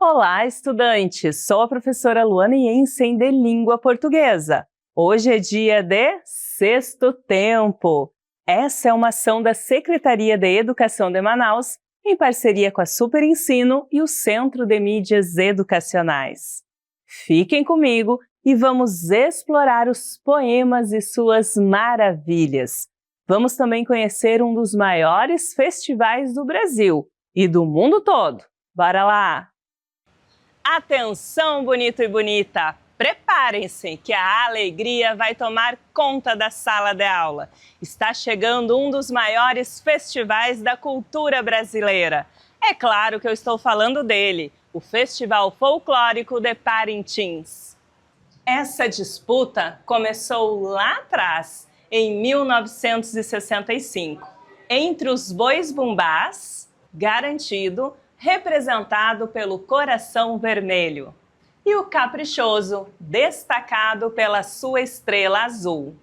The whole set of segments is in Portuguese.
Olá, estudantes! Sou a professora Luana Jensen de Língua Portuguesa. Hoje é dia de Sexto Tempo. Essa é uma ação da Secretaria de Educação de Manaus, em parceria com a Super Ensino e o Centro de Mídias Educacionais. Fiquem comigo e vamos explorar os poemas e suas maravilhas. Vamos também conhecer um dos maiores festivais do Brasil e do mundo todo. Bora lá! Atenção, bonito e bonita! Preparem-se que a alegria vai tomar conta da sala de aula. Está chegando um dos maiores festivais da cultura brasileira. É claro que eu estou falando dele, o Festival Folclórico de Parintins. Essa disputa começou lá atrás, em 1965, entre os bois-bumbás, garantido, representado pelo Coração Vermelho, e o Caprichoso, destacado pela sua estrela azul.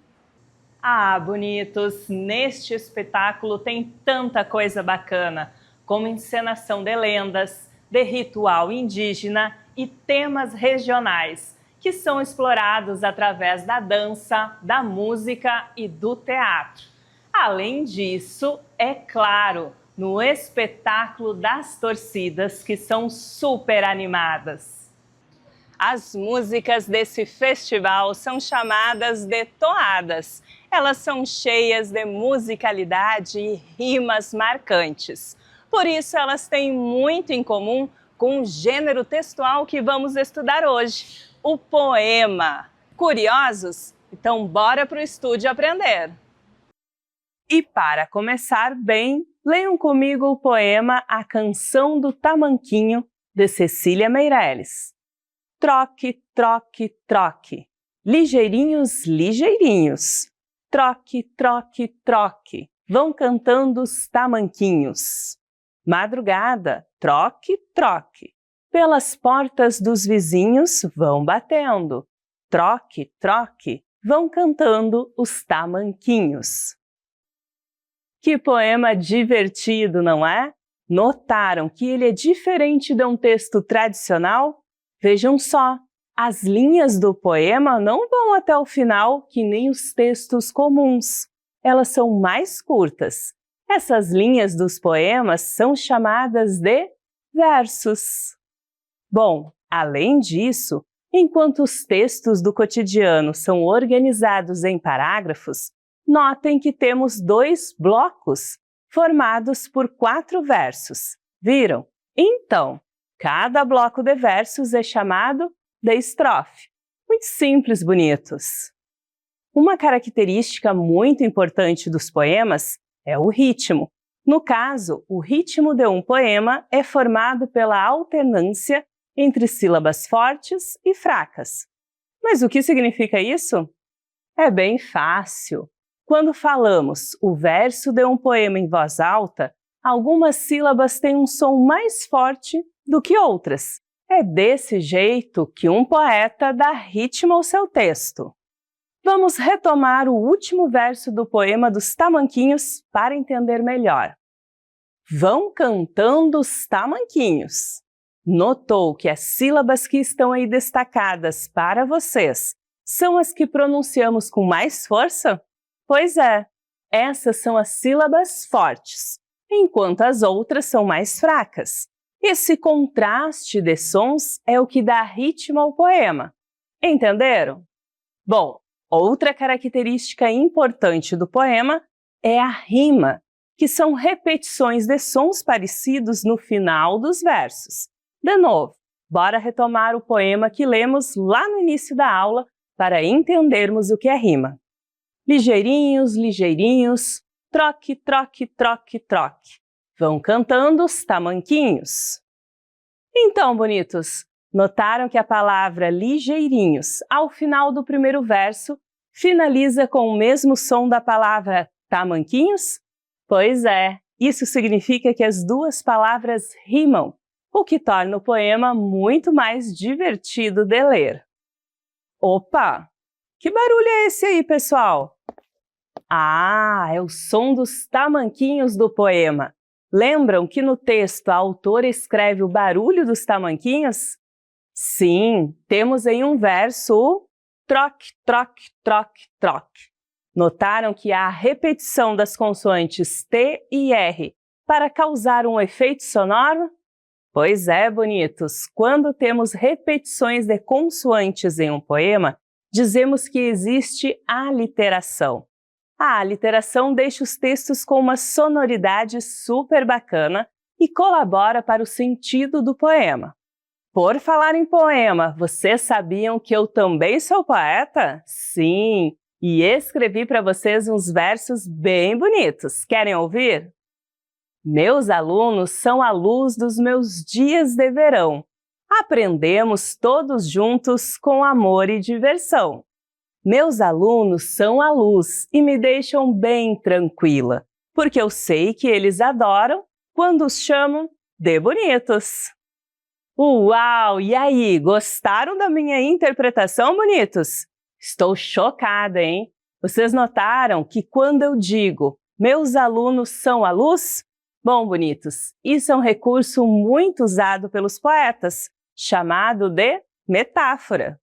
Ah, bonitos, neste espetáculo tem tanta coisa bacana, como encenação de lendas, de ritual indígena e temas regionais, que são explorados através da dança, da música e do teatro. Além disso, é claro, no espetáculo das torcidas, que são super animadas. As músicas desse festival são chamadas de toadas. Elas são cheias de musicalidade e rimas marcantes. Por isso, elas têm muito em comum com o gênero textual que vamos estudar hoje, o poema. Curiosos? Então bora para o estúdio aprender! E para começar bem, leiam comigo o poema A Canção do Tamanquinho, de Cecília Meirelles. Troque, troque, troque, ligeirinhos, ligeirinhos. Troque, troque, troque, vão cantando os tamanquinhos. Madrugada, troque, troque, pelas portas dos vizinhos vão batendo. Troque, troque, vão cantando os tamanquinhos. Que poema divertido, não é? Notaram que ele é diferente de um texto tradicional? Vejam só, as linhas do poema não vão até o final que nem os textos comuns. Elas são mais curtas. Essas linhas dos poemas são chamadas de versos. Bom, além disso, enquanto os textos do cotidiano são organizados em parágrafos, notem que temos 2 blocos, formados por 4 versos. Viram? Então, cada bloco de versos é chamado de estrofe. Muito simples, bonitos. Uma característica muito importante dos poemas é o ritmo. No caso, o ritmo de um poema é formado pela alternância entre sílabas fortes e fracas. Mas o que significa isso? É bem fácil. Quando falamos o verso de um poema em voz alta, algumas sílabas têm um som mais forte do que outras. É desse jeito que um poeta dá ritmo ao seu texto. Vamos retomar o último verso do poema dos tamanquinhos para entender melhor. Vão cantando os tamanquinhos. Notou que as sílabas que estão aí destacadas para vocês são as que pronunciamos com mais força? Pois é, essas são as sílabas fortes, enquanto as outras são mais fracas. Esse contraste de sons é o que dá ritmo ao poema. Entenderam? Bom, outra característica importante do poema é a rima, que são repetições de sons parecidos no final dos versos. De novo, bora retomar o poema que lemos lá no início da aula para entendermos o que é rima. Ligeirinhos, ligeirinhos, troque, troque, troque, troque. Vão cantando os tamanquinhos. Então, bonitos, notaram que a palavra ligeirinhos, ao final do primeiro verso, finaliza com o mesmo som da palavra tamanquinhos? Pois é, isso significa que as duas palavras rimam, o que torna o poema muito mais divertido de ler. Opa! Que barulho é esse aí, pessoal? Ah, é o som dos tamanquinhos do poema. Lembram que no texto a autora escreve o barulho dos tamanquinhos? Sim, temos em um verso o troque, troque, troque, troque. Notaram que há a repetição das consoantes T e R para causar um efeito sonoro? Pois é, bonitos, quando temos repetições de consoantes em um poema, dizemos que existe aliteração. A aliteração deixa os textos com uma sonoridade super bacana e colabora para o sentido do poema. Por falar em poema, vocês sabiam que eu também sou poeta? Sim, e escrevi para vocês uns versos bem bonitos. Querem ouvir? Meus alunos são a luz dos meus dias de verão. Aprendemos todos juntos com amor e diversão. Meus alunos são a luz e me deixam bem tranquila, porque eu sei que eles adoram quando os chamam de bonitos. Uau! E aí, gostaram da minha interpretação, bonitos? Estou chocada, hein? Vocês notaram que quando eu digo meus alunos são a luz? Bom, bonitos, isso é um recurso muito usado pelos poetas, chamado de metáfora.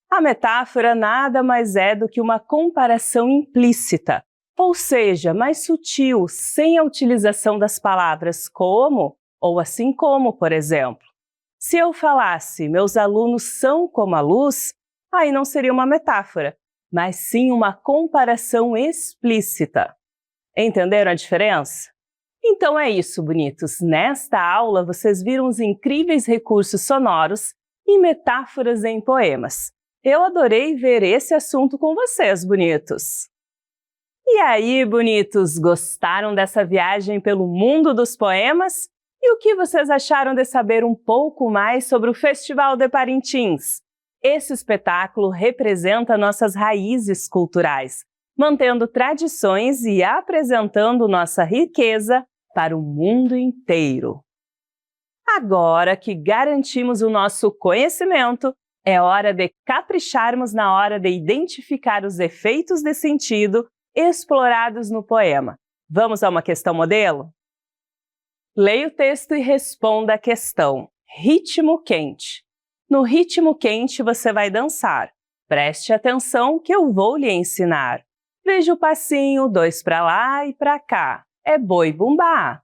A metáfora nada mais é do que uma comparação implícita, ou seja, mais sutil, sem a utilização das palavras como ou assim como, por exemplo. Se eu falasse meus alunos são como a luz, aí não seria uma metáfora, mas sim uma comparação explícita. Entenderam a diferença? Então é isso, bonitos. Nesta aula, vocês viram os incríveis recursos sonoros e metáforas em poemas. Eu adorei ver esse assunto com vocês, bonitos. E aí, bonitos, gostaram dessa viagem pelo mundo dos poemas? E o que vocês acharam de saber um pouco mais sobre o Festival de Parintins? Esse espetáculo representa nossas raízes culturais, mantendo tradições e apresentando nossa riqueza para o mundo inteiro. Agora que garantimos o nosso conhecimento, é hora de capricharmos na hora de identificar os efeitos de sentido explorados no poema. Vamos a uma questão modelo? Leia o texto e responda a questão. Ritmo quente. No ritmo quente você vai dançar. Preste atenção que eu vou lhe ensinar. Veja o passinho, 2 para lá e para cá. É boi bumbá.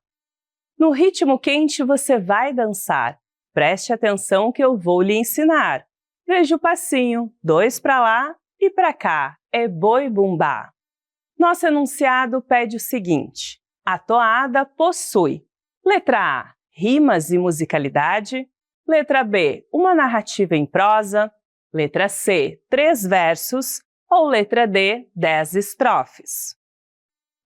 No ritmo quente você vai dançar. Preste atenção que eu vou lhe ensinar. Veja o passinho, 2 para lá e para cá. É boi bumbá. Nosso enunciado pede o seguinte. A toada possui: letra A, rimas e musicalidade. Letra B, uma narrativa em prosa. Letra C, 3 versos. Ou letra D, 10 estrofes.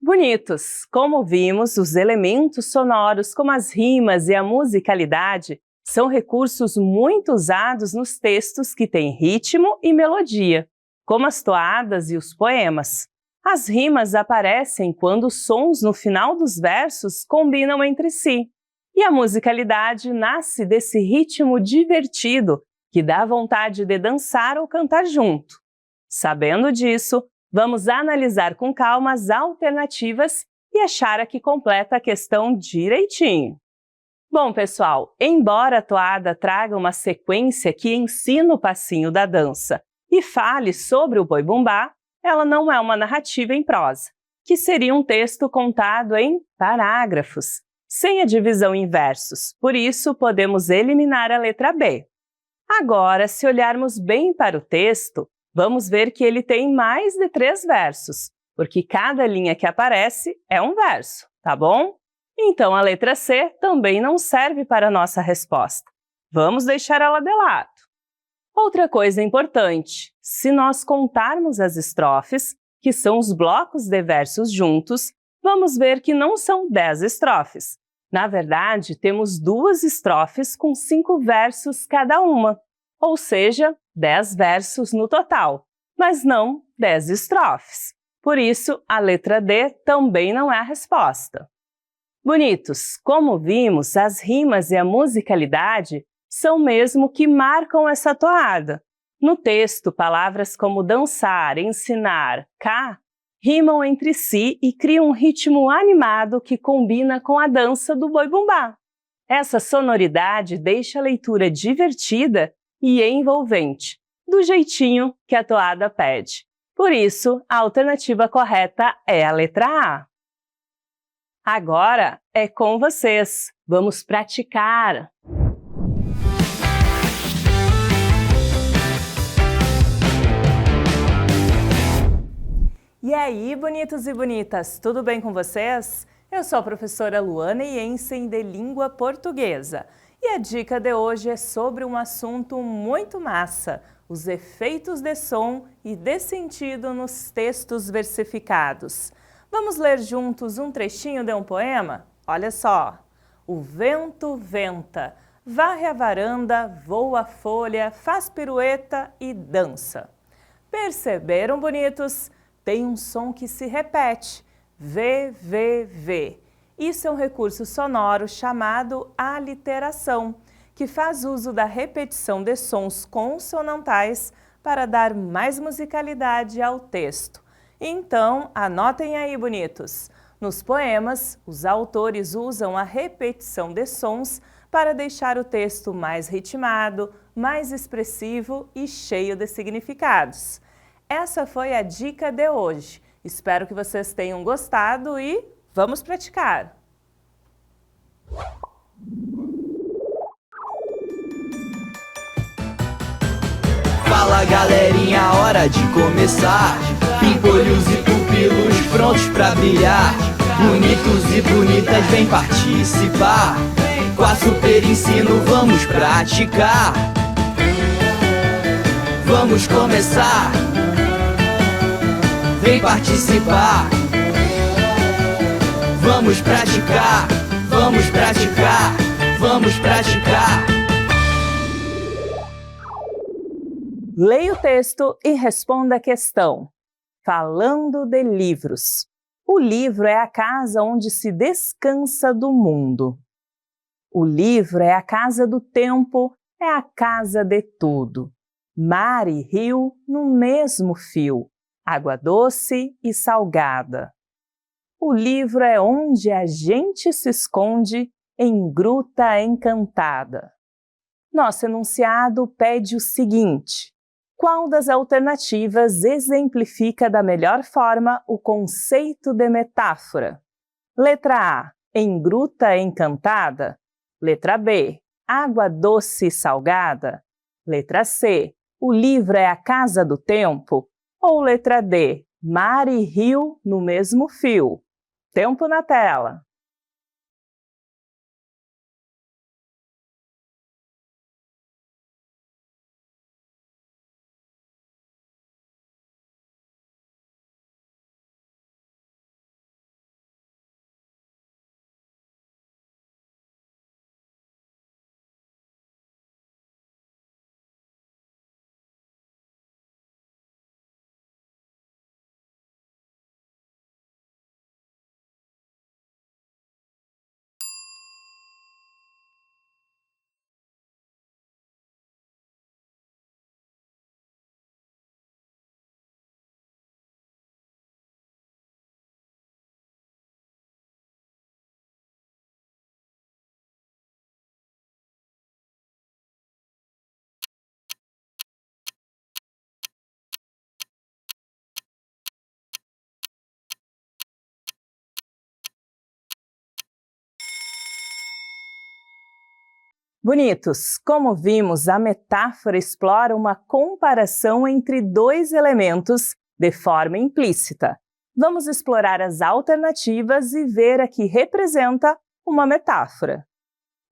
Bonitos! Como vimos, os elementos sonoros como as rimas e a musicalidade são recursos muito usados nos textos que têm ritmo e melodia, como as toadas e os poemas. As rimas aparecem quando os sons no final dos versos combinam entre si. E a musicalidade nasce desse ritmo divertido que dá vontade de dançar ou cantar junto. Sabendo disso, vamos analisar com calma as alternativas e achar a que completa a questão direitinho. Bom, pessoal, embora a toada traga uma sequência que ensina o passinho da dança e fale sobre o boi bumbá, ela não é uma narrativa em prosa, que seria um texto contado em parágrafos, sem a divisão em versos. Por isso, podemos eliminar a letra B. Agora, se olharmos bem para o texto, vamos ver que ele tem mais de 3 versos, porque cada linha que aparece é um verso, tá bom? Então, a letra C também não serve para a nossa resposta. Vamos deixar ela de lado. Outra coisa importante, se nós contarmos as estrofes, que são os blocos de versos juntos, vamos ver que não são 10 estrofes. Na verdade, temos 2 estrofes com 5 versos cada uma, ou seja, 10 versos no total, mas não 10 estrofes. Por isso, a letra D também não é a resposta. Bonitos, como vimos, as rimas e a musicalidade são mesmo que marcam essa toada. No texto, palavras como dançar, ensinar, cá rimam entre si e criam um ritmo animado que combina com a dança do boi-bumbá. Essa sonoridade deixa a leitura divertida e envolvente, do jeitinho que a toada pede. Por isso, a alternativa correta é a letra A. Agora é com vocês. Vamos praticar! E aí, bonitos e bonitas, tudo bem com vocês? Eu sou a professora Luana Jensen de Língua Portuguesa. E a dica de hoje é sobre um assunto muito massa, os efeitos de som e de sentido nos textos versificados. Vamos ler juntos um trechinho de um poema? Olha só! O vento venta, varre a varanda, voa a folha, faz pirueta e dança. Perceberam, bonitos? Tem um som que se repete, vê, vê, vê. Isso é um recurso sonoro chamado aliteração, que faz uso da repetição de sons consonantais para dar mais musicalidade ao texto. Então, anotem aí, bonitos. Nos poemas, os autores usam a repetição de sons para deixar o texto mais ritmado, mais expressivo e cheio de significados. Essa foi a dica de hoje. Espero que vocês tenham gostado e vamos praticar! Fala galerinha, hora de começar. Pimpolhos e pupilos prontos pra brilhar. Bonitos e bonitas, vem participar. Com a Super Ensino vamos praticar. Vamos começar. Vem participar. Vamos praticar. Vamos praticar. Vamos praticar. Leia o texto e responda a questão. Falando de livros. O livro é a casa onde se descansa do mundo. O livro é a casa do tempo, é a casa de tudo. Mar e rio no mesmo fio, água doce e salgada. O livro é onde a gente se esconde em gruta encantada. Nosso enunciado pede o seguinte: qual das alternativas exemplifica da melhor forma o conceito de metáfora? Letra A, em gruta encantada. Letra B, água doce e salgada. Letra C, o livro é a casa do tempo. Ou letra D, mar e rio no mesmo fio. Tempo na tela. Bonitos, como vimos, a metáfora explora uma comparação entre dois elementos de forma implícita. Vamos explorar as alternativas e ver a que representa uma metáfora.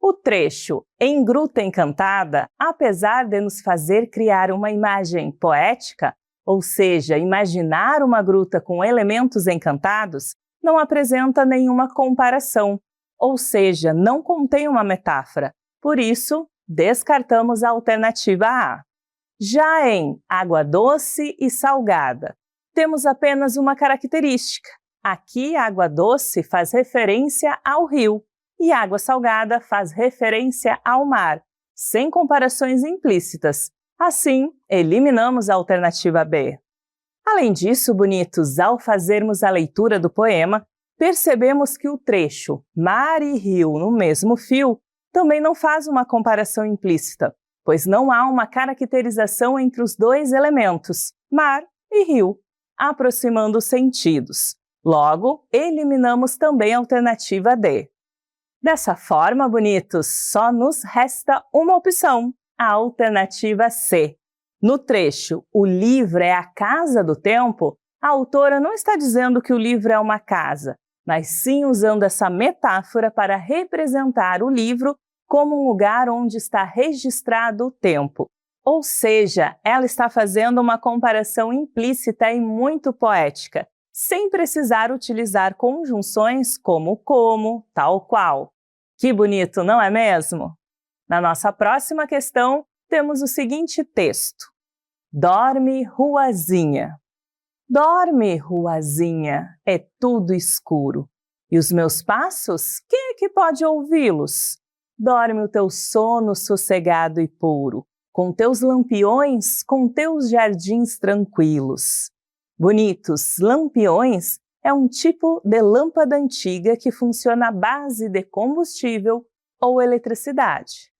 O trecho Em Gruta Encantada, apesar de nos fazer criar uma imagem poética, ou seja, imaginar uma gruta com elementos encantados, não apresenta nenhuma comparação, ou seja, não contém uma metáfora. Por isso, descartamos a alternativa A. Já em água doce e salgada, temos apenas uma característica. Aqui, água doce faz referência ao rio e água salgada faz referência ao mar, sem comparações implícitas. Assim, eliminamos a alternativa B. Além disso, bonitos, ao fazermos a leitura do poema, percebemos que o trecho mar e rio no mesmo fio também não faz uma comparação implícita, pois não há uma caracterização entre os dois elementos, mar e rio, aproximando os sentidos. Logo, eliminamos também a alternativa D. Dessa forma, bonitos, só nos resta uma opção, a alternativa C. No trecho "O livro é a casa do tempo", a autora não está dizendo que o livro é uma casa, mas sim usando essa metáfora para representar o livro como um lugar onde está registrado o tempo. Ou seja, ela está fazendo uma comparação implícita e muito poética, sem precisar utilizar conjunções como, tal qual. Que bonito, não é mesmo? Na nossa próxima questão, temos o seguinte texto. Dorme, ruazinha. Dorme, ruazinha, é tudo escuro. E os meus passos, quem é que pode ouvi-los? Dorme o teu sono sossegado e puro, com teus lampiões, com teus jardins tranquilos. Bonitos, lampiões é um tipo de lâmpada antiga que funciona à base de combustível ou eletricidade.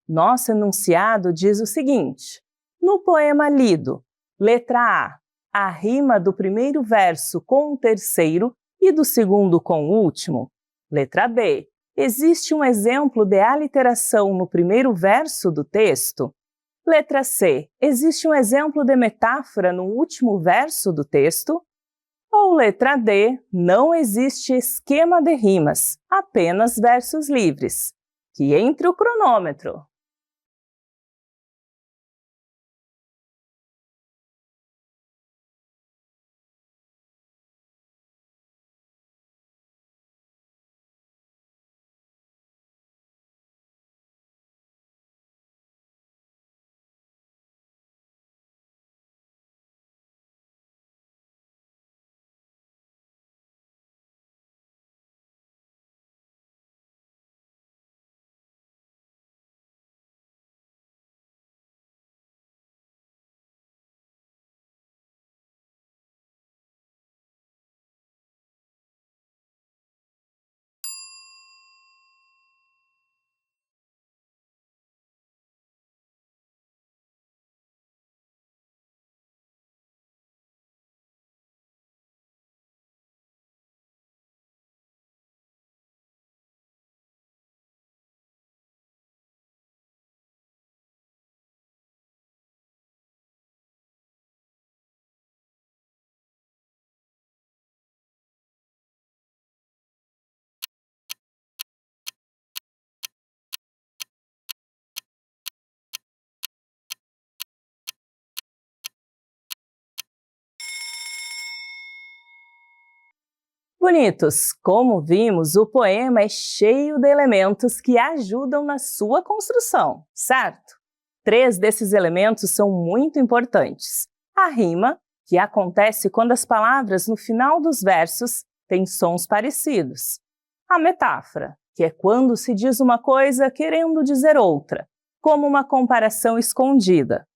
Nosso enunciado diz o seguinte: no poema lido, letra A rima do primeiro verso com o terceiro e do segundo com o último. Letra B, existe um exemplo de aliteração no primeiro verso do texto? Letra C, existe um exemplo de metáfora no último verso do texto? Ou letra D, não existe esquema de rimas, apenas versos livres. Que entre o cronômetro. Bonitos, como vimos, o poema é cheio de elementos que ajudam na sua construção, certo? 3 desses elementos são muito importantes. A rima, que acontece quando as palavras no final dos versos têm sons parecidos. A metáfora, que é quando se diz uma coisa querendo dizer outra, como uma comparação escondida.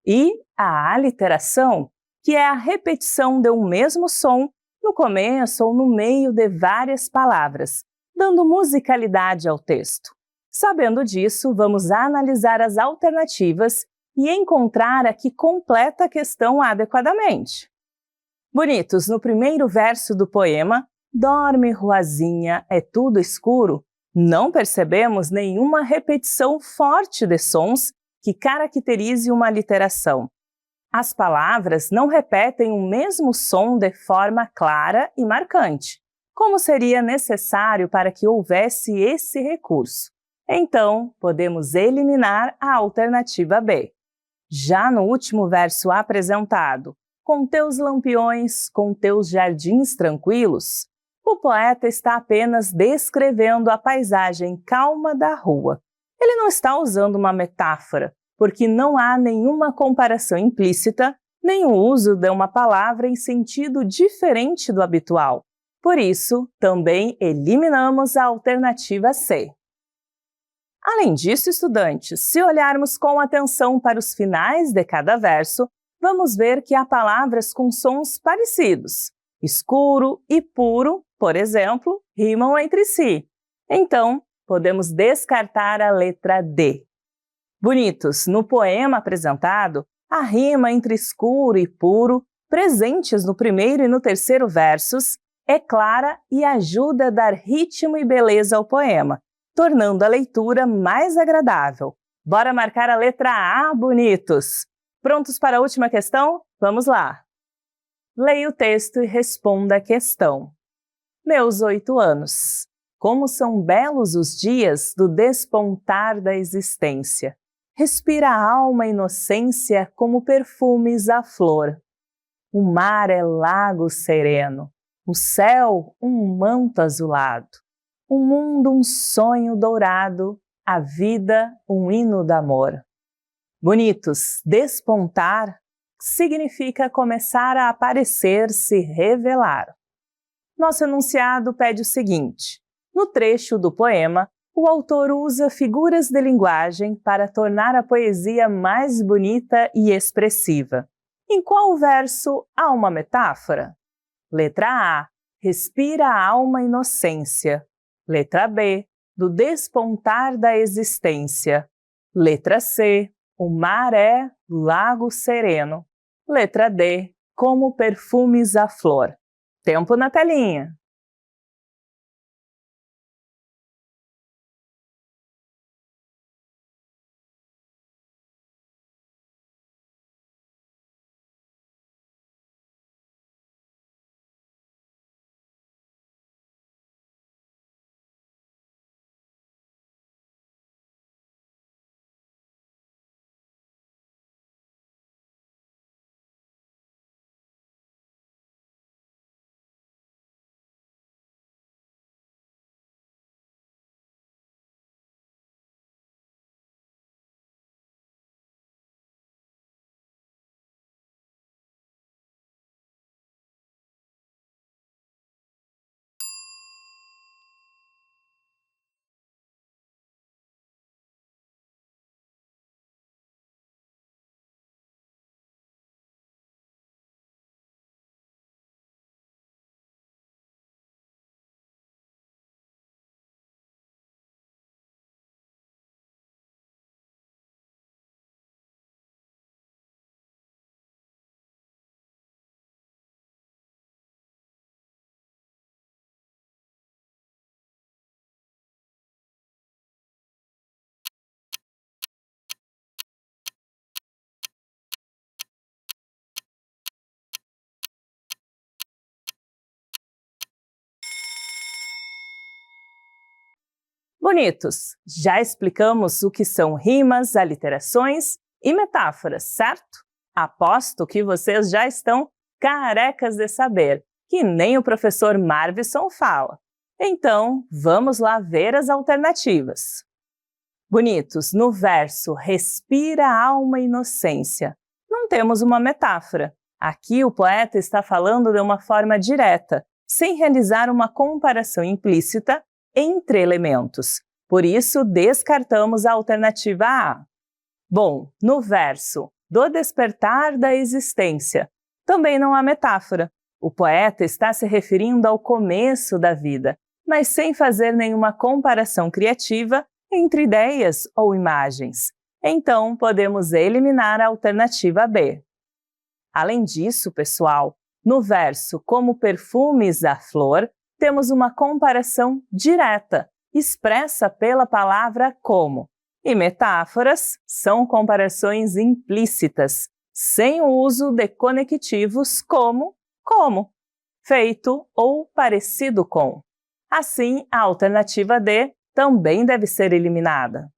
E a aliteração, que é a repetição de um mesmo som no começo ou no meio de várias palavras, dando musicalidade ao texto. Sabendo disso, vamos analisar as alternativas e encontrar a que completa a questão adequadamente. Bonitos, no primeiro verso do poema, dorme, ruazinha, é tudo escuro, não percebemos nenhuma repetição forte de sons que caracterize uma aliteração. As palavras não repetem o mesmo som de forma clara e marcante, como seria necessário para que houvesse esse recurso. Então, podemos eliminar a alternativa B. Já no último verso apresentado, com teus lampiões, com teus jardins tranquilos, o poeta está apenas descrevendo a paisagem calma da rua. Ele não está usando uma metáfora, porque não há nenhuma comparação implícita, nem o uso de uma palavra em sentido diferente do habitual. Por isso, também eliminamos a alternativa C. Além disso, estudantes, se olharmos com atenção para os finais de cada verso, vamos ver que há palavras com sons parecidos. Escuro e puro, por exemplo, rimam entre si. Então, podemos descartar a letra D. Bonitos, no poema apresentado, a rima entre escuro e puro, presentes no primeiro e no terceiro versos, é clara e ajuda a dar ritmo e beleza ao poema, tornando a leitura mais agradável. Bora marcar a letra A, bonitos! Prontos para a última questão? Vamos lá! Leia o texto e responda a questão. Meus 8 anos. Como são belos os dias do despontar da existência. Respira a alma inocência como perfumes à flor. O mar é lago sereno, o céu um manto azulado, o mundo um sonho dourado, a vida um hino d'amor. Bonitos, despontar significa começar a aparecer, se revelar. Nosso enunciado pede o seguinte: no trecho do poema, o autor usa figuras de linguagem para tornar a poesia mais bonita e expressiva. Em qual verso há uma metáfora? Letra A. Respira a alma inocência. Letra B. Do despontar da existência. Letra C. O mar é lago sereno. Letra D. Como perfumes à flor. Tempo na telinha. Bonitos, já explicamos o que são rimas, aliterações e metáforas, certo? Aposto que vocês já estão carecas de saber, que nem o professor Marvisson fala. Então, vamos lá ver as alternativas. Bonitos, no verso respira a alma inocência, não temos uma metáfora. Aqui o poeta está falando de uma forma direta, sem realizar uma comparação implícita entre elementos. Por isso, descartamos a alternativa A. Bom, no verso do despertar da existência, também não há metáfora. O poeta está se referindo ao começo da vida, mas sem fazer nenhuma comparação criativa entre ideias ou imagens. Então, podemos eliminar a alternativa B. Além disso, pessoal, no verso como perfumes à flor, temos uma comparação direta, expressa pela palavra como. E metáforas são comparações implícitas, sem o uso de conectivos como, feito ou parecido com. Assim, a alternativa D também deve ser eliminada.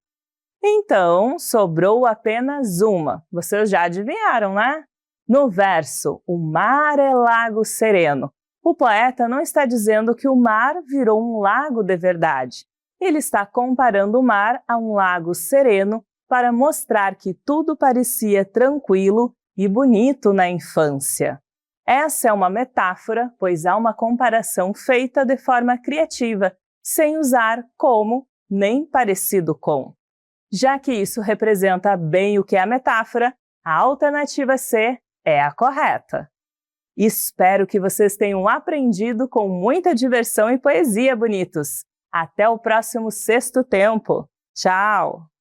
Então, sobrou apenas uma. Vocês já adivinharam, né? No verso, o mar é lago sereno, o poeta não está dizendo que o mar virou um lago de verdade. Ele está comparando o mar a um lago sereno para mostrar que tudo parecia tranquilo e bonito na infância. Essa é uma metáfora, pois há uma comparação feita de forma criativa, sem usar como nem parecido com. Já que isso representa bem o que é a metáfora, a alternativa C é a correta. Espero que vocês tenham aprendido com muita diversão e poesia, bonitos. Até o próximo Sexto Tempo. Tchau!